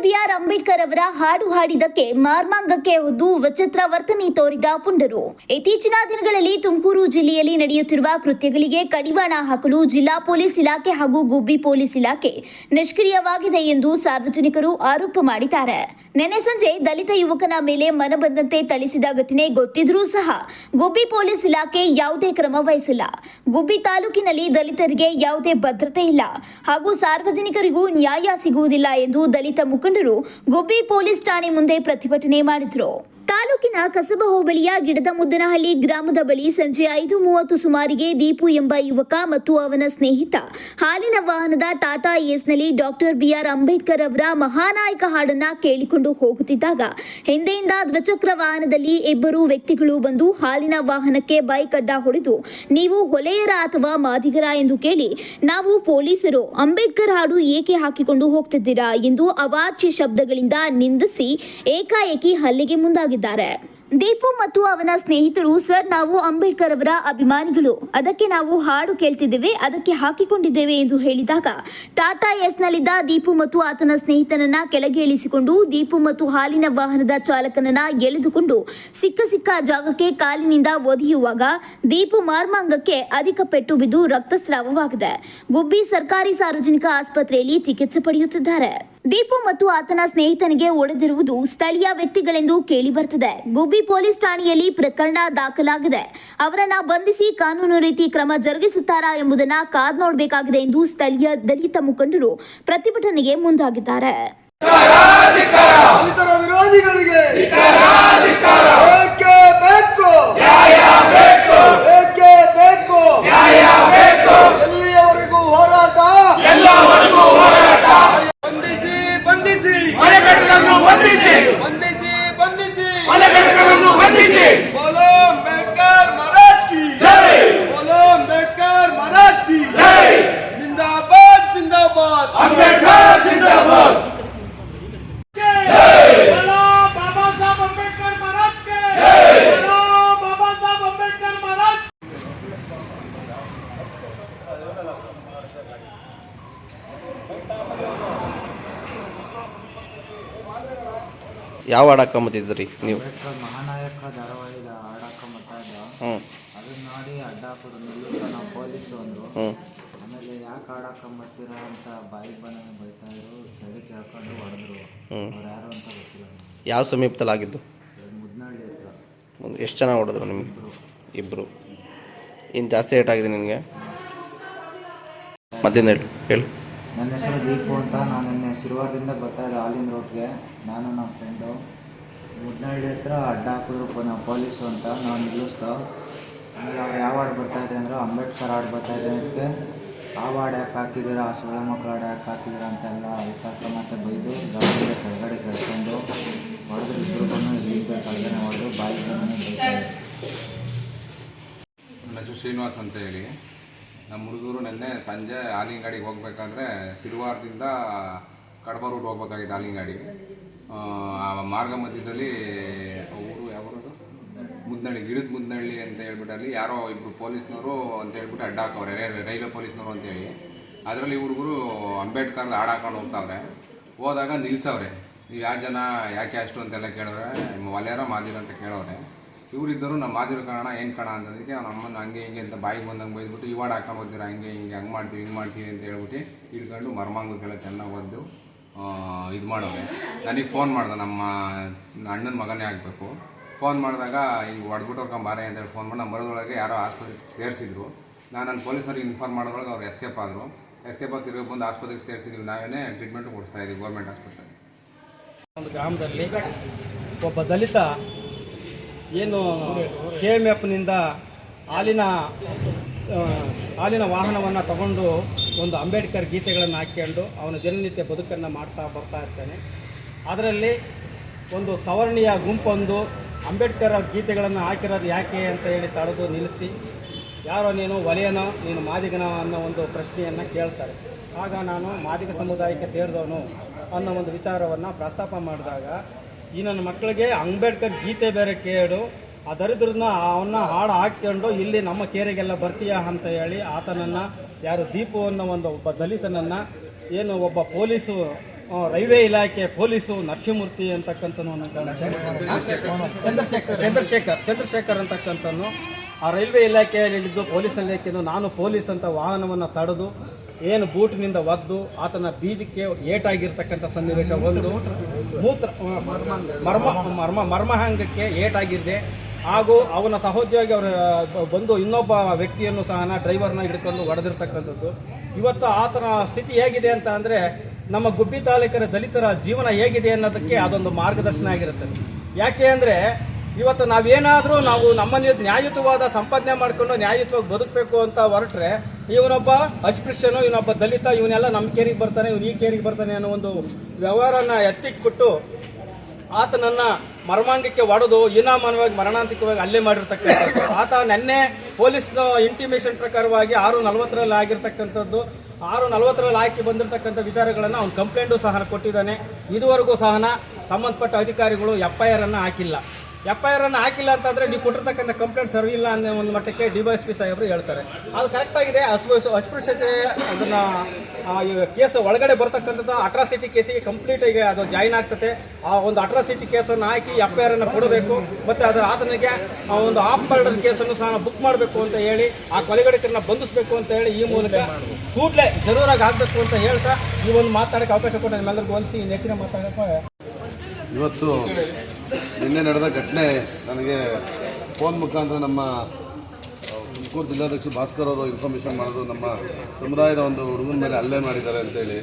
BR. Ambedkar ಅವರ ಹಾಡು ಹಾಡಿದ್ದಕ್ಕೆ ಮಾರ್ಮಾಂಗಕ್ಕೆ ಹೊದ್ದು ವಿಚಿತ್ರ ವರ್ತನೆ ತೋರಿದ ಪುಂಡರು. ಇತ್ತೀಚಿನ ದಿನಗಳಲ್ಲಿ ತುಮಕೂರು ಜಿಲ್ಲೆಯಲ್ಲಿ ನಡೆಯುತ್ತಿರುವ ಕೃತ್ಯಗಳಿಗೆ ಕಡಿವಾಣ ಹಾಕಲು ಜಿಲ್ಲಾ ಪೊಲೀಸ್ ಇಲಾಖೆ ಹಾಗೂ ಗುಬ್ಬಿ ಪೊಲೀಸ್ ಇಲಾಖೆ ನಿಷ್ಕ್ರಿಯವಾಗಿದೆ ಎಂದು ಸಾರ್ವಜನಿಕರು ಆರೋಪ ಮಾಡಿದ್ದಾರೆ. ನಿನ್ನೆ ಸಂಜೆ ದಲಿತ ಯುವಕನ ಮೇಲೆ ಮನಬಂದಂತೆ ಥಳಿಸಿದ ಘಟನೆ ಗೊತ್ತಿದ್ರೂ ಸಹ ಗುಬ್ಬಿ ಪೊಲೀಸ್ ಇಲಾಖೆ ಯಾವುದೇ ಕ್ರಮ ವಹಿಸಿಲ್ಲ. ಗುಬ್ಬಿ ತಾಲೂಕಿನಲ್ಲಿ ದಲಿತರಿಗೆ ಯಾವುದೇ ಭದ್ರತೆ ಇಲ್ಲ ಹಾಗೂ ಸಾರ್ವಜನಿಕರಿಗೂ ನ್ಯಾಯ ಸಿಗುವುದಿಲ್ಲ ಎಂದು ದಲಿತ ಮುಖಂಡರು ಗುಬ್ಬಿ ಪೊಲೀಸ್ ಠಾಣೆ ಮುಂದೆ ಪ್ರತಿಭಟನೆ ಮಾಡಿದರು. ತಾಲೂಕಿನ ಕಸಬಾ ಹೋಬಳಿಯ ಗಿಡದಮುದ್ದನಹಳ್ಳಿ ಗ್ರಾಮದ ಬಳಿ ಸಂಜೆ 5:30 ಸುಮಾರಿಗೆ ದೀಪು ಎಂಬ ಯುವಕ ಮತ್ತು ಅವನ ಸ್ನೇಹಿತ ಹಾಲಿನ ವಾಹನದ ಟಾಟಾ ಏಸ್ನಲ್ಲಿ ಡಾಕ್ಟರ್ ಬಿ.ಆರ್. ಅಂಬೇಡ್ಕರ್ ಅವರ ಮಹಾನಾಯಕ ಹಾಡನ್ನ ಕೇಳಿಕೊಂಡು ಹೋಗುತ್ತಿದ್ದಾಗ ಹಿಂದೆಯಿಂದ ದ್ವಿಚಕ್ರ ವಾಹನದಲ್ಲಿ ಇಬ್ಬರು ವ್ಯಕ್ತಿಗಳು ಬಂದು ಹಾಲಿನ ವಾಹನಕ್ಕೆ ಬೈಕ್ ಅಡ್ಡ ಹೊಡೆದು, ನೀವು ಹೊಲೆಯರ ಅಥವಾ ಮಾದಿಗರ ಎಂದು ಕೇಳಿ, ನಾವು ಪೊಲೀಸರು, ಅಂಬೇಡ್ಕರ್ ಹಾಡು ಏಕೆ ಹಾಕಿಕೊಂಡು ಹೋಗ್ತಿದ್ದೀರಾ ಎಂದು ಅವಾಚ್ಯ ಶಬ್ದಗಳಿಂದ ನಿಂದಿಸಿ ಏಕಾಏಕಿ ಹಲ್ಲೆಗೆ ಮುಂದಾಗಿದ್ದಾರೆ. ದೀಪು ಮತ್ತು ಅವನ ಸ್ನೇಹಿತರು, ಸರ್, ನಾವು ಅಂಬೇಡ್ಕರ್ ಅವರ ಅಭಿಮಾನಿಗಳು, ಅದಕ್ಕೆ ನಾವು ಹಾಡು ಕೇಳ್ತಿದ್ದೇವೆ, ಅದಕ್ಕೆ ಹಾಕಿಕೊಂಡಿದ್ದೇವೆ ಎಂದು ಹೇಳಿದಾಗ ಟಾಟಾ ಎಸ್ನಲ್ಲಿದ್ದ ದೀಪು ಮತ್ತು ಆತನ ಸ್ನೇಹಿತನನ್ನ ಕೆಳಗೆ ಇಳಿಸಿಕೊಂಡು ದೀಪು ಮತ್ತು ಹಾಲಿನ ವಾಹನದ ಚಾಲಕನನ್ನ ಎಳೆದುಕೊಂಡು ಸಿಕ್ಕ ಜಾಗಕ್ಕೆ ಕಾಲಿನಿಂದ ಒದೆಯುವಾಗ ದೀಪು ಮಾರ್ಮಾಂಗಕ್ಕೆ ಅಧಿಕ ಪೆಟ್ಟು ಬಿದ್ದು ರಕ್ತಸ್ರಾವವಾಗಿದೆ. ಗುಬ್ಬಿ ಸರ್ಕಾರಿ ಸಾರ್ವಜನಿಕ ಆಸ್ಪತ್ರೆಯಲ್ಲಿ ಚಿಕಿತ್ಸೆ ಪಡೆಯುತ್ತಿದ್ದಾರೆ. ದೀಪು ಮತ್ತು ಆತನ ಸ್ನೇಹಿತನಿಗೆ ಹೊಡೆದಿರುವುದು ಸ್ಥಳೀಯ ವ್ಯಕ್ತಿಗಳೆಂದು ಕೇಳಿ ಬರುತ್ತದೆ. ಗುಬ್ಬಿ ಪೊಲೀಸ್ ಠಾಣೆಯಲ್ಲಿ ಪ್ರಕರಣ ದಾಖಲಾಗಿದೆ. ಅವರನ್ನ ಬಂಧಿಸಿ ಕಾನೂನು ರೀತಿ ಕ್ರಮ ಜರುಗಿಸುತ್ತಾರಾ ಎಂಬುದನ್ನ ಕಾದ್ ನೋಡಬೇಕಾಗಿದೆ ಎಂದು ಸ್ಥಳೀಯ ದಲಿತ ಮುಖಂಡರು ಪ್ರತಿಭಟನೆಗೆ ಮುಂದಾಗಿದ್ದಾರೆ. बोलो अंबेडकर महाराज की जय, बोलो अंबेडकर महाराज की जय, जिंदाबाद जिंदाबाद अंबेडकर जिंदाबाद, जय बोलो बाबा साहब अंबेडकर महाराज के जय, बोलो बाबा साहब अंबेडकर महाराज. ಯಾವ ಹಾಡು ಹಾಕೊಂಬತ್ತಿದ್ರಿ ನೀವು? ಮಹಾನಾಯಕ ಧಾರಾವಾಹಿದ ಹಾಡು ಹಾಕೊಂಬತ್ತಿದ್ದ. ಅದನ್ನ ನೋಡಿ ಅಡ್ಡ ಹಾಕೋದು ನಿಲ್ಲಿಲ್ಲ ನಾವು ಪೊಲೀಸು ಅಂದರು. ಆಮೇಲೆ ಯಾಕೆ ಹಾಡು ಹಾಕೊಂಬತ್ತೀರ ಅಂತ ಬಾಯಿಗೆ ಬಂದಂಗೆ ಬೈತಾ ಇದ್ರು. ಕೆಳಗೆ ಕೇಳ್ಕೊಂಡು ಹೊಡೆದ್ರು. ಅವ್ರು ಯಾರು ಅಂತ ಗೊತ್ತಿಲ್ಲ. ಯಾವ ಸಮೀಪದಲ್ಲಿ ಆಗಿದ್ದು? ಮುದ್ನಹಳ್ಳಿ ಹತ್ರ. ಎಷ್ಟು ಜನ ಹೊಡೆದ್ರು ನಿಮಗೆ? ಇಬ್ಬರು. ಇನ್ನು ಜಾಸ್ತಿ ಏಟ್ ಆಗಿದೆ ನಿನಗೆ? ಮಧ್ಯಾಹ್ನ ಹೇಳು. ನನ್ನ ಹೆಸರು ದೀಪು ಅಂತ. ನಾನು ನಿನ್ನೆ ಶಿರ್ವಾರದಿಂದ ಬರ್ತಾಯಿದ್ದೆ ಹಾಲಿನ ರೋಡ್ಗೆ. ನಾನು ನಮ್ಮ ಫ್ರೆಂಡು ಮುದ್ನಹಳ್ಳಿ ಹತ್ರ ಅಡ್ಡ ಹಾಕಿದ್ರು ನಾವು ಪೊಲೀಸು ಅಂತ. ನಾವು ನಿಲ್ಲಿಸ್ದೋ. ಆಮೇಲೆ ಅವ್ರು ಯಾವ ಹಾಡು ಬರ್ತಾಯಿದೆ ಅಂದರೆ ಅಂಬೇಡ್ಕರ್ ಹಾಡು ಬರ್ತಾಯಿದೆ. ಅದಕ್ಕೆ ಆ ಹಾಡು ಯಾಕೆ ಹಾಕಿದ್ದೀರಾ, ಆ ಸೊಳ್ಳೆ ಮಕ್ಕಳು ಹಾಡು ಯಾಕೆ ಹಾಕಿದ್ದೀರಾ ಅಂತೆಲ್ಲ ಅದಕ್ಕೆ ಮತ್ತೆ ಬೈದು ಗಾಡಿಗೆ ಕೆಳಗಡೆ ಕೆಳ್ಕೊಂಡು ಹೊಡೆದ್ರು. ಇಬ್ಬರು ಬಂದು ಇಲ್ಲಿಗೆ ಕೆಳಗಡೆ ಹೊಡೆದು ಬಾಯಿ ಬಂದು ಬೈತಾರೆ. ನನ್ನ ಹೆಸರು ಶ್ರೀನಿವಾಸ್ ಅಂತ ಹೇಳಿ. ನಮ್ಮ ಹುಡುಗರು ನಿನ್ನೆ ಸಂಜೆ ಹಾಲಿನ ಗಾಡಿಗೆ ಹೋಗ್ಬೇಕಾದ್ರೆ ಸಿರುವಾರದಿಂದ ಕಡಬ ರೂಟ್ ಹೋಗ್ಬೇಕಾಗಿತ್ತು ಹಾಲಿನ ಗಾಡಿ. ಮಾರ್ಗ ಮಧ್ಯದಲ್ಲಿ ಊರು ಯಾವ್ದು ಮುದ್ನಹಳ್ಳಿ, ಗಿಡದ ಮುದ್ನಹಳ್ಳಿ ಅಂತ ಹೇಳ್ಬಿಟ್ಟು ಅಲ್ಲಿ ಯಾರೋ ಇಬ್ಬರು ಪೊಲೀಸ್ನವರು ಅಂತ ಹೇಳ್ಬಿಟ್ಟು ಅಡ್ಡ ಹಾಕವ್ರೆ, ರೈಲ್ವೆ ಪೊಲೀಸ್ನವರು ಅಂತೇಳಿ. ಅದರಲ್ಲಿ ಹುಡುಗರು ಅಂಬೇಡ್ಕರ್ ಹಾಡು ಹಾಕೊಂಡು ಹೋಗ್ತಾವ್ರೆ. ಹೋದಾಗ ನಿಲ್ಸವ್ರೆ. ನೀವು ಯಾವ ಜನ, ಯಾಕೆ ಅಷ್ಟು ಅಂತೆಲ್ಲ ಕೇಳೋರೆ. ಒಲೆಯಾರ ಮಾದಿರ ಅಂತ ಕೇಳೋರೆ. ಇವರಿದ್ದರು ನಮ್ಮ ಮಾದಿರ ಕಾರಣ ಏನು ಕಾಣ ಅಂತದಕ್ಕೆ ಅವ್ನ ಅಮ್ಮನ ಹಂಗೆ ಹಿಂಗೆ ಅಂತ ಬಾಯಿಗೆ ಬಂದಂಗೆ ಬೈದ್ಬಿಟ್ಟು ಇವಾಡು ಹಾಕೊಂಡು ಹೋಗ್ತೀರಾ, ಹಂಗೆ ಹಿಂಗೆ ಹಂಗೆ ಮಾಡ್ತೀವಿ ಹಿಂಗೆ ಮಾಡ್ತೀವಿ ಅಂತ ಹೇಳ್ಬಿಟ್ಟು ಹಿಡ್ಕೊಂಡು ಮರ್ಮಾಂಗಕ್ಕೆಲ್ಲ ಚೆನ್ನಾಗಿ ಒದ್ದು ಇದು ಮಾಡೋರೆ. ನನಗೆ ಫೋನ್ ಮಾಡ್ದೆ, ನಮ್ಮ ಅಣ್ಣನ ಮಗನೇ ಆಗಬೇಕು. ಫೋನ್ ಮಾಡಿದಾಗ ಹಿಂಗೆ ಹೊಡೆದ್ಬಿಟ್ಟು ಬಾರೆ ಅಂತೇಳಿ ಫೋನ್ ಮಾಡಿ ನಮ್ಮ ಬರೋದ್ರೊಳಗೆ ಯಾರೋ ಆಸ್ಪತ್ರೆಗೆ ಸೇರಿಸಿದ್ರು. ನಾನು ನನ್ನ ಪೊಲೀಸರಿಗೆ ಇನ್ಫಾರ್ಮ್ ಮಾಡೋದ್ರೊಳಗೆ ಅವ್ರು ಎಸ್ಕೇಪ್ ಆದರು. ಎಸ್ಕೇಪ್ ಆಗಿ ತಿರುಗಿ ಬಂದು ಆಸ್ಪತ್ರೆಗೆ ಸೇರಿಸಿದ್ವಿ. ನಾವೇನೇ ಟ್ರೀಟ್ಮೆಂಟ್ ಕೊಡಿಸ್ತಾ ಇದ್ದೀವಿ ಗೌರ್ಮೆಂಟ್ ಆಸ್ಪತ್ರೆ. ಒಂದು ಗ್ರಾಮದಲ್ಲಿ ಒಬ್ಬ ದಲಿತ ಏನು KMFನಿಂದ ಹಾಲಿನ ವಾಹನವನ್ನು ತಗೊಂಡು ಒಂದು ಅಂಬೇಡ್ಕರ್ ಗೀತೆಗಳನ್ನು ಹಾಕ್ಕೊಂಡು ಅವನ ದಿನನಿತ್ಯ ಬದುಕನ್ನು ಮಾಡ್ತಾ ಬರ್ತಾ ಇರ್ತಾನೆ. ಅದರಲ್ಲಿ ಒಂದು ಸವರ್ಣೀಯ ಗುಂಪೊಂದು ಅಂಬೇಡ್ಕರ್ ಗೀತೆಗಳನ್ನು ಹಾಕಿರೋದು ಯಾಕೆ ಅಂತ ಹೇಳಿ ತಡೆದು ನಿಲ್ಲಿಸಿ, ಯಾರೋ ನೀನು ಒಲೆಯನೋ, ನೀನು ಮಾದಿಗನ ಅನ್ನೋ ಒಂದು ಪ್ರಶ್ನೆಯನ್ನು ಕೇಳ್ತಾರೆ. ಆಗ ನಾನು ಮಾದಿಗ ಸಮುದಾಯಕ್ಕೆ ಸೇರಿದವನು ಅನ್ನೋ ಒಂದು ವಿಚಾರವನ್ನು ಪ್ರಸ್ತಾಪ ಮಾಡಿದಾಗ, ಈ ನನ್ನ ಮಕ್ಕಳಿಗೆ ಅಂಬೇಡ್ಕರ್ ಗೀತೆ ಬೇರೆ ಕೇಳು, ಆ ದರಿದ್ರನ್ನ ಅವನ್ನ ಹಾಡು ಹಾಕ್ಕೊಂಡು ಇಲ್ಲಿ ನಮ್ಮ ಕೇರಿಗೆಲ್ಲ ಬರ್ತೀಯಾ ಅಂತ ಹೇಳಿ ಆತನನ್ನು, ಯಾರು ದೀಪು ಅನ್ನೋ ಒಬ್ಬ ದಲಿತನನ್ನು ಏನು ಒಬ್ಬ ಪೊಲೀಸು ರೈಲ್ವೆ ಇಲಾಖೆ ಪೊಲೀಸು ನರಸಿಂಹಮೂರ್ತಿ ಅಂತಕ್ಕಂಥನು ಚಂದ್ರಶೇಖರ್ ಅಂತಕ್ಕಂಥನು ಆ ರೈಲ್ವೆ ಇಲಾಖೆಯಲ್ಲಿದ್ದು ಪೊಲೀಸ್ ಇಲಾಖೆಯನ್ನು ನಾನು ಪೊಲೀಸ್ ಅಂತ ವಾಹನವನ್ನು ತಡೆದು ಏನು ಬೂಟಿನಿಂದ ಒದ್ದು ಆತನ ಬೀಜಕ್ಕೆ ಏಟಾಗಿರ್ತಕ್ಕಂಥ ಸನ್ನಿವೇಶ ಒಂದು ಮರ್ಮಾಂಗಕ್ಕೆ ಏಟಾಗಿದೆ. ಹಾಗೂ ಅವನ ಸಹೋದ್ಯೋಗಿ ಅವರ ಬಂದು ಇನ್ನೊಬ್ಬ ವ್ಯಕ್ತಿಯನ್ನು ಸಹ ಡ್ರೈವರ್ನ ಹಿಡ್ಕೊಂಡು ಹೊಡೆದಿರ್ತಕ್ಕಂಥದ್ದು. ಇವತ್ತು ಆತನ ಸ್ಥಿತಿ ಹೇಗಿದೆ ಅಂತ ಅಂದರೆ ನಮ್ಮ ಗುಬ್ಬಿ ತಾಲೂಕಿನ ದಲಿತರ ಜೀವನ ಹೇಗಿದೆ ಅನ್ನೋದಕ್ಕೆ ಅದೊಂದು ಮಾರ್ಗದರ್ಶನ ಆಗಿರುತ್ತೆ. ಯಾಕೆ ಅಂದರೆ ಇವತ್ತು ನಾವೇನಾದರೂ ನಮ್ಮ ನ್ಯಾಯಯುತವಾದ ಸಂಪಾದನೆ ಮಾಡಿಕೊಂಡು ನ್ಯಾಯಯುತವಾಗಿ ಬದುಕಬೇಕು ಅಂತ ಹೊರಟ್ರೆ ಇವನೊಬ್ಬ ಅಸ್ಪೃಶ್ಯನು, ಇವನೊಬ್ಬ ದಲಿತ, ಇವನೆಲ್ಲ ನಮ್ಮ ಕೇರಿಗೆ ಬರ್ತಾನೆ, ಇವನು ಈ ಕೇರಿಗೆ ಬರ್ತಾನೆ ಅನ್ನೋ ಒಂದು ವ್ಯವಹಾರನ ಎತ್ತಿಕ್ಬಿಟ್ಟು ಆತನನ್ನ ಮರ್ಮಾಂಗಕ್ಕೆ ಹೊಡೆದು ಹೀನಾಮಾನವಾಗಿ ಮರಣಾಂತಿಕವಾಗಿ ಹಲ್ಲೆ ಮಾಡಿರ್ತಕ್ಕಂಥದ್ದು. ಆತ ನೆನ್ನೆ ಪೊಲೀಸ್ ಇಂಟಿಮೇಷನ್ ಪ್ರಕಾರವಾಗಿ 6:40 ಆಗಿರ್ತಕ್ಕಂಥದ್ದು. 6:40 ಹಾಕಿ ಬಂದಿರತಕ್ಕಂಥ ವಿಚಾರಗಳನ್ನು ಅವನು ಕಂಪ್ಲೇಂಟು ಸಹ ಕೊಟ್ಟಿದ್ದಾನೆ. ಇದುವರೆಗೂ ಸಹ ಸಂಬಂಧಪಟ್ಟ ಅಧಿಕಾರಿಗಳು FIR ಅನ್ನು ಹಾಕಿಲ್ಲ. FIR ಅನ್ನು ಹಾಕಿಲ್ಲ ಅಂತಂದ್ರೆ ನೀವು ಕೊಟ್ಟಿರ್ತಕ್ಕಂಥ ಕಂಪ್ಲೇಂಟ್ ಸರಿ ಇಲ್ಲ ಅನ್ನೋ ಒಂದು ಮಟ್ಟಕ್ಕೆ DYSP ಸಾಹೇಬರು ಹೇಳ್ತಾರೆ. ಅದು ಕರೆಕ್ಟ್ ಆಗಿದೆ. ಅಸ್ಪೃಶ್ಯತೆ ಅದನ್ನ ಕೇಸ್ ಒಳಗಡೆ ಬರ್ತಕ್ಕಂಥದ್ದು ಅಟ್ರಾಸಿಟಿ ಕೇಸಿಗೆ ಕಂಪ್ಲೀಟ್ ಆಗಿ ಅದು ಜಾಯಿನ್ ಆಗ್ತದೆ. ಆ ಒಂದು ಅಟ್ರಾಸಿಟಿ ಕೇಸನ್ನು ಹಾಕಿ FIR ಅನ್ನು ಕೊಡಬೇಕು. ಮತ್ತೆ ಅದು ಆತನಿಗೆ ಒಂದು ಆಫ್ ಮರ್ಡರ್ ಕೇಸನ್ನು ಸಹ ಬುಕ್ ಮಾಡಬೇಕು ಅಂತ ಹೇಳಿ ಆ ಕೊಲೆಗಡಿಕರನ್ನ ಬಂಧಿಸಬೇಕು ಅಂತ ಹೇಳಿ ಈ ಮೂಲಕ ಕೂಡಲೇ ಜರೂರಾಗಿ ಆಗಬೇಕು ಅಂತ ಹೇಳ್ತಾ ಈ ಒಂದು ಮಾತಾಡೋಕ್ಕೆ ಅವಕಾಶ ಕೊಟ್ಟು ನಿಮ್ಮೆಲ್ಲರಿಗೂ ಹೊಲಿಸಿ ಹೆಚ್ಚಿನ ಮಾತಾಡೋಕ್ಕೆ. ಇವತ್ತು ನಿನ್ನೆ ನಡೆದ ಘಟನೆ ನನಗೆ ಫೋನ್ ಮುಖಾಂತರ ನಮ್ಮ ತುಮಕೂರು ಜಿಲ್ಲಾಧ್ಯಕ್ಷ ಭಾಸ್ಕರ್ ಅವರು ಇನ್ಫಾರ್ಮೇಷನ್ ಮಾಡೋದು ನಮ್ಮ ಸಮುದಾಯದ ಒಂದು ಹುಡುಗನ ಮೇಲೆ ಹಲ್ಲೆ ಮಾಡಿದ್ದಾರೆ ಅಂತೇಳಿ.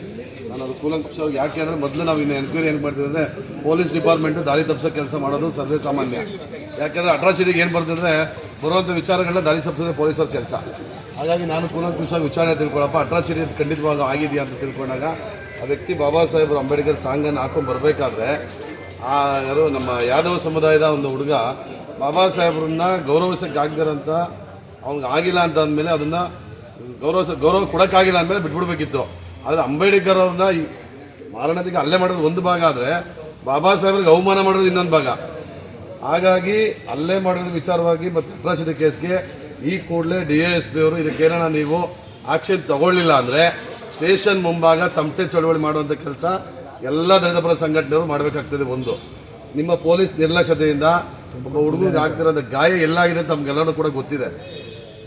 ನಾನು ಅದು ಕೂಲಂಕುಷವಾಗಿ ಯಾಕೆ ಅಂದರೆ ಮೊದಲು ನಾವು ಇನ್ನು ಎನ್ಕ್ವೈರಿ ಏನು ಮಾಡ್ತೀವಿ ಅಂದರೆ ಪೊಲೀಸ್ ಡಿಪಾರ್ಟ್ಮೆಂಟು ದಾರಿ ತಪ್ಪಿಸೋ ಕೆಲಸ ಮಾಡೋದು ಸರ್ವೇ ಸಾಮಾನ್ಯ. ಯಾಕೆಂದರೆ ಅಟ್ರಾಸಿಟಿಗೆ ಏನು ಬರ್ತಂದರೆ ಬರುವಂಥ ವಿಚಾರಗಳನ್ನ ದಾರಿ ತಪ್ಪಿಸೋದೇ ಪೊಲೀಸರ ಕೆಲಸ. ಹಾಗಾಗಿ ನಾನು ಕೂಲಂಕುಷವಾಗಿ ವಿಚಾರಣೆ ತಿಳ್ಕೊಳ್ಳಪ್ಪ ಅಟ್ರಾಸಿಟಿ ಖಂಡಿತವಾಗಿ ಆಗಿದೆಯಾ ಅಂತ ತಿಳ್ಕೊಂಡಾಗ ಆ ವ್ಯಕ್ತಿ ಬಾಬಾ ಸಾಹೇಬ್ ಅಂಬೇಡ್ಕರ್ ಸಾಂಗನ್ನು ಹಾಕೊಂಡು ಬರಬೇಕಾದ್ರೆ ಯಾರು ನಮ್ಮ ಯಾದವ ಸಮುದಾಯದ ಒಂದು ಹುಡುಗ ಬಾಬಾ ಸಾಹೇಬ್ರನ್ನ ಗೌರವಿಸೋಕ್ಕಾಗದಿರಂತ ಅವ್ನಿಗೆ ಆಗಿಲ್ಲ ಅಂತ ಅಂದಮೇಲೆ ಅದನ್ನು ಗೌರವ ಕೊಡೋಕ್ಕಾಗಿಲ್ಲ ಅಂದಮೇಲೆ ಬಿಟ್ಬಿಡ್ಬೇಕಿತ್ತು. ಆದರೆ ಅಂಬೇಡ್ಕರ್ ಅವ್ರನ್ನ ಈ ಮಾರಣಾಂತಿಕ ಹಲ್ಲೆ ಮಾಡೋದು ಒಂದು ಭಾಗ ಆದರೆ ಬಾಬಾ ಸಾಹೇಬ್ರಿಗೆ ಅವಮಾನ ಮಾಡೋದು ಇನ್ನೊಂದು ಭಾಗ. ಹಾಗಾಗಿ ಹಲ್ಲೆ ಮಾಡೋದ್ರ ವಿಚಾರವಾಗಿ ಮತ್ತು ಅಟ್ರಾಸಿಟಿ ಕೇಸ್ಗೆ ಈ ಕೂಡಲೇ DISP ಅವರು ಇದಕ್ಕೇನ ನೀವು ಆಕ್ಷನ್ ತಗೊಳ್ಳಿಲ್ಲ ಅಂದರೆ ಸ್ಟೇಷನ್ ಮುಂಭಾಗ ತಮಟೆ ಚಳವಳಿ ಮಾಡುವಂಥ ಕೆಲಸ ಎಲ್ಲ ದಲಿತ ಪರ ಸಂಘಟನೆಯವರು ಮಾಡಬೇಕಾಗ್ತದೆ. ಒಂದು ನಿಮ್ಮ ಪೊಲೀಸ್ ನಿರ್ಲಕ್ಷ್ಯತೆಯಿಂದ ಒಬ್ಬ ಹುಡುಗರಿಗೆ ಆಗ್ತಿರೋಂಥ ಗಾಯ ಎಲ್ಲಾಗಿದೆ ಅಂತ ತಮ್ಗೆಲ್ಲರೂ ಕೂಡ ಗೊತ್ತಿದೆ.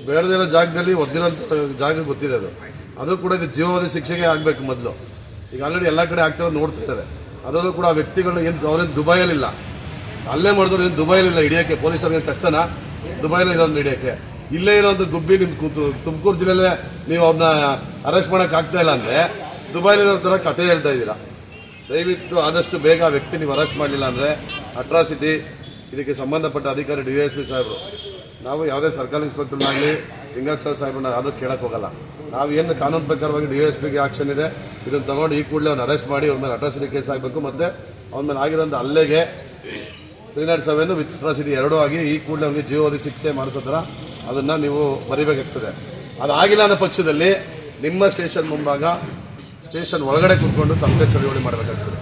ಬೇಡದಿರೋ ಜಾಗದಲ್ಲಿ ಒದ್ದಿರೋಂಥ ಜಾಗ ಗೊತ್ತಿದೆ. ಅದು ಕೂಡ ಇದು ಜೀವಾವಧಿ ಶಿಕ್ಷೆಗೆ ಆಗಬೇಕು ಮೊದಲು. ಈಗ ಆಲ್ರೆಡಿ ಎಲ್ಲ ಕಡೆ ಆಗ್ತಿರೋದು ನೋಡ್ತಾ ಇದ್ದಾರೆ. ಅದರಲ್ಲೂ ಕೂಡ ವ್ಯಕ್ತಿಗಳು ಅವ್ರೇನು ದುಬೈಯಲ್ಲಿಲ್ಲ, ಅಲ್ಲೇ ಮಾಡಿದ್ರು ಏನು ದುಬೈಲಿಲ್ಲ ಹಿಡಿಯೋಕ್ಕೆ. ಪೊಲೀಸರಿಗೆ ಕಷ್ಟನಾ ದುಬೈಲಿ ಇರೋದು ಹಿಡಿಯೋಕ್ಕೆ? ಇಲ್ಲೇ ಇರೋದು ಗುಬ್ಬಿ ನಿಮ್ಮ ತುಮಕೂರು ಜಿಲ್ಲೆಯಲ್ಲೇ ನೀವು ಅವ್ರನ್ನ ಅರೆಸ್ಟ್ ಮಾಡೋಕೆ ಆಗ್ತಾ ಇಲ್ಲ ಅಂದರೆ ದುಬೈಲಿರೋ ಥರ ಕತೆ ಹೇಳ್ತಾ ಇದ್ದೀರಾ. ದಯವಿಟ್ಟು ಆದಷ್ಟು ಬೇಗ ಆ ವ್ಯಕ್ತಿ ನೀವು ಅರೆಸ್ಟ್ ಮಾಡಲಿಲ್ಲ ಅಂದರೆ ಅಟ್ರಾಸಿಟಿ ಇದಕ್ಕೆ ಸಂಬಂಧಪಟ್ಟ ಅಧಿಕಾರಿ DYSP ಸಾಹೇಬರು, ನಾವು ಯಾವುದೇ ಸರ್ಕಾರಿ ಇನ್ಸ್ಪೆಕ್ಟರ್ನಾಗಲಿ ಸಿಂಗಾಚಾರ್ಯ ಸಾಹೇಬ್ರನ್ನ ಯಾರೂ ಕೇಳಕ್ಕೆ ಹೋಗಲ್ಲ. ನಾವು ಏನು ಕಾನೂನು ಪ್ರಕಾರವಾಗಿ DYSPಗೆ ಆಕ್ಷನ್ ಇದೆ ಇದನ್ನು ತಗೊಂಡು ಈ ಕೂಡಲೇ ಅವ್ನು ಅರೆಸ್ಟ್ ಮಾಡಿ ಅವ್ರ ಮೇಲೆ ಅಟ್ರಾಸಿಟಿ ಕೇಸ್ ಆಗಬೇಕು. ಮತ್ತು ಅವನ ಮೇಲೆ ಆಗಿರೋಂಥ ಹಲ್ಲೆಗೆ 307 ವಿತ್ ಅಟ್ರಾಸಿಟಿ 2 ಆಗಿ ಈ ಕೂಡಲೇ ಅವನಿಗೆ ಜೀವಾವಧಿ ಶಿಕ್ಷೆ ಮಾಡಿಸೋ ಥರ ಅದನ್ನು ನೀವು ಬರೀಬೇಕಾಗ್ತದೆ. ಅದಾಗಿಲ್ಲ ಅನ್ನೋ ಪಕ್ಷದಲ್ಲಿ ನಿಮ್ಮ ಸ್ಟೇಷನ್ ಮುಂಭಾಗ ಸ್ಟೇಷನ್ ಒಳಗಡೆ ಕೂತ್ಕೊಂಡು ತಮಟೆ ಚಳವಳಿ ಮಾಡಬೇಕಾಗ್ತದೆ.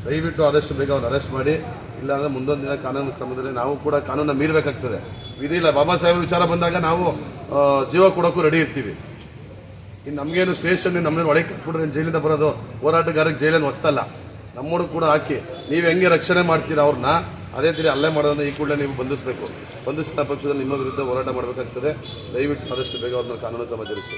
ದಯವಿಟ್ಟು ಆದಷ್ಟು ಬೇಗ ಅವ್ರು ಅರೆಸ್ಟ್ ಮಾಡಿ, ಇಲ್ಲಾಂದರೆ ಮುಂದೊಂದು ದಿನ ಕಾನೂನು ಕ್ರಮದಲ್ಲಿ ನಾವು ಕೂಡ ಕಾನೂನನ್ನ ಮೀರಬೇಕಾಗ್ತದೆ. ವಿಧಿ ಇಲ್ಲ. ಬಾಬಾ ಸಾಹೇಬ್ ವಿಚಾರ ಬಂದಾಗ ನಾವು ಜೀವ ಕೊಡೋಕ್ಕೂ ರೆಡಿ ಇರ್ತೀವಿ. ಇನ್ನು ನಮಗೇನು ಸ್ಟೇಷನ್ ನಮ್ಮನ್ನ ಒಳಗೆ ಹಾಕ್ಬಿಟ್ರೆ ಜೈಲಿಂದ ಬರೋದು ಹೋರಾಟಗಾರರಿಗೆ ಜೈಲನ್ನು ಹೊಸ್ತಲ್ಲ. ನಮ್ಮೋಡು ಕೂಡ ಹಾಕಿ ನೀವು ಹೆಂಗೆ ರಕ್ಷಣೆ ಮಾಡ್ತೀರಾ ಅವ್ರನ್ನ, ಅದೇ ರೀತಿ ಹಲ್ಲೆ ಮಾಡೋದನ್ನ ಈ ಕೂಡಲೇ ನೀವು ಬಂಧಿಸಬೇಕು. ಬಂಧಿಸಿದ ಪಕ್ಷದಲ್ಲಿ ನಿಮ್ಮ ವಿರುದ್ಧ ಹೋರಾಟ ಮಾಡಬೇಕಾಗ್ತದೆ. ದಯವಿಟ್ಟು ಆದಷ್ಟು ಬೇಗ ಅವ್ರನ್ನ ಕಾನೂನು ಕ್ರಮ ಜರುಗಿಸಿ.